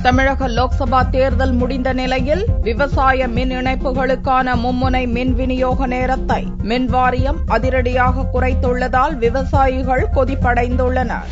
தமிழக லோக்சபா தேர்தல் முடிந்த நிலையில் விவசாய மின் இணைப்புகளுக்கான மும்முனை மின் விநியோக நேரத்தை மின் வாரியம் அதிரடியாக குறைத்துள்ளதால் விவசாயிகள் கொதிப்படைந்துள்ளனர்.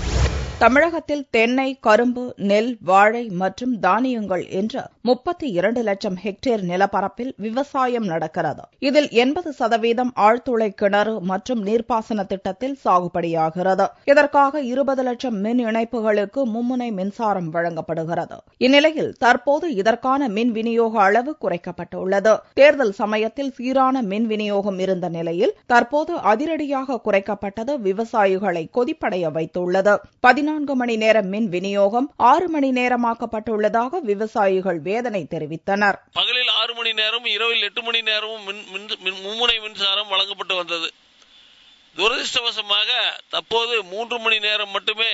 தமிழகத்தில் தென்னை, கரும்பு, நெல், வாழை மற்றும் தானியங்கள் என்ற 32 லட்சம் ஹெக்டேர் நிலப்பரப்பில் விவசாயம் நடக்கிறது. இதில் 80% ஆழ்துளை கிணறு மற்றும் நீர்ப்பாசன திட்டத்தில் சாகுபடியாகிறது. இதற்காக 20 லட்சம் மின் இணைப்புகளுக்கு மும்முனை மின்சாரம் வழங்கப்படுகிறது. இந்நிலையில் தற்போது இதற்கான மின் விநியோக அளவு குறைக்கப்பட்டுள்ளது. தேர்தல் சமயத்தில் சீரான மின் விநியோகம் இருந்த நிலையில் தற்போது அதிரடியாக குறைக்கப்பட்டது விவசாயிகளை கொதிப்படைய வைத்துள்ளது. 14 மணி நேர மின் விநியோகம் 6 மணி நேரமாக்கப்பட்டுள்ளதாக விவசாயிகள் வேதனை தெரிவித்தனர். பகலில் 6 மணி நேரம், இரவில் 8 மணி நேரமும் மும்முனை மின்சாரம் வழங்கப்பட்டு வந்தது. துரதிருஷ்டவசமாக தற்போது 3 மணி நேரம் மட்டுமே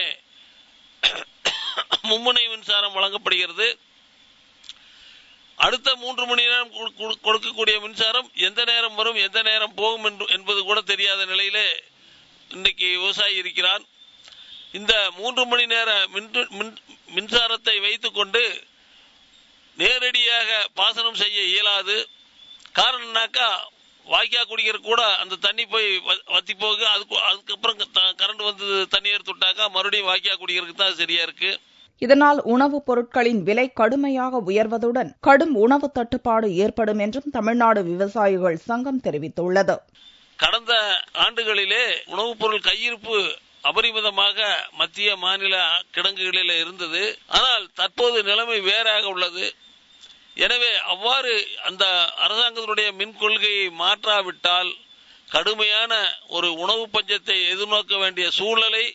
மும்முனை மின்சாரம் வழங்கப்படுகிறது. அடுத்த 3 மணி நேரம் கொடுக்கக்கூடிய மின்சாரம் எந்த நேரம் வரும், எந்த நேரம் போகும் என்பது கூட தெரியாத நிலையிலே இன்றைக்கு விவசாயி இருக்கிறான். இந்த 3 மணி நேர மின்சாரத்தை வைத்துக் கொண்டு நேரடியாக பாசனம் செய்ய இயலாது. காரணம்னாக்கா வாய்க்கா குடிக்கிற கூட அந்த தண்ணி போய் வத்தி போக அதுக்கப்புறம் கரண்ட் வந்து தண்ணி எடுத்து விட்டாக்கா மறுபடியும் வாய்க்கா குடிக்கிறதுக்கு தான் சரியா இருக்கு. இதனால் உணவுப் பொருட்களின் விலை கடுமையாக உயர்வதுடன் கடும் உணவு தட்டுப்பாடு ஏற்படும் என்றும் தமிழ்நாடு விவசாயிகள் சங்கம் தெரிவித்துள்ளது. கடந்த ஆண்டுகளிலே உணவுப் பொருள் கையிருப்பு அபரிமிதமாக மத்திய மாநில கிடங்குகளில் இருந்தது. ஆனால் தற்போது நிலைமை வேறாக உள்ளது. எனவே அவ்வாறு அந்த அரசாங்கத்தினுடைய மின் கொள்கையை மாற்றாவிட்டால் கடுமையான ஒரு உணவு பஞ்சத்தை எதிர்நோக்க வேண்டிய சூழ்நிலை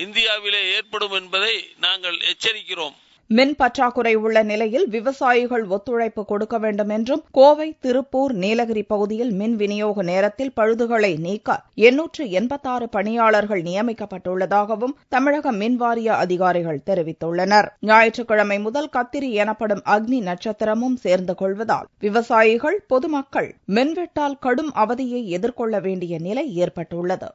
இந்தியாவிலே ஏற்படும் என்பதை நாங்கள் எச்சரிக்கிறோம். மின் பற்றாக்குறை உள்ள நிலையில் விவசாயிகள் ஒத்துழைப்பு கொடுக்க வேண்டும் என்றும் கோவை, திருப்பூர், நீலகிரி பகுதியில் மின் விநியோக நேரத்தில் பழுதுகளை நீக்க 886 பணியாளர்கள் நியமிக்கப்பட்டுள்ளதாகவும் தமிழக மின்வாரிய அதிகாரிகள் தெரிவித்துள்ளனர். ஞாயிற்றுக்கிழமை முதல் கத்திரி எனப்படும் அக்னி நட்சத்திரமும் சேர்ந்து கொள்வதால் விவசாயிகள், பொதுமக்கள் மின்வெட்டால் கடும் அவதியை எதிர்கொள்ள வேண்டிய நிலை ஏற்பட்டுள்ளது.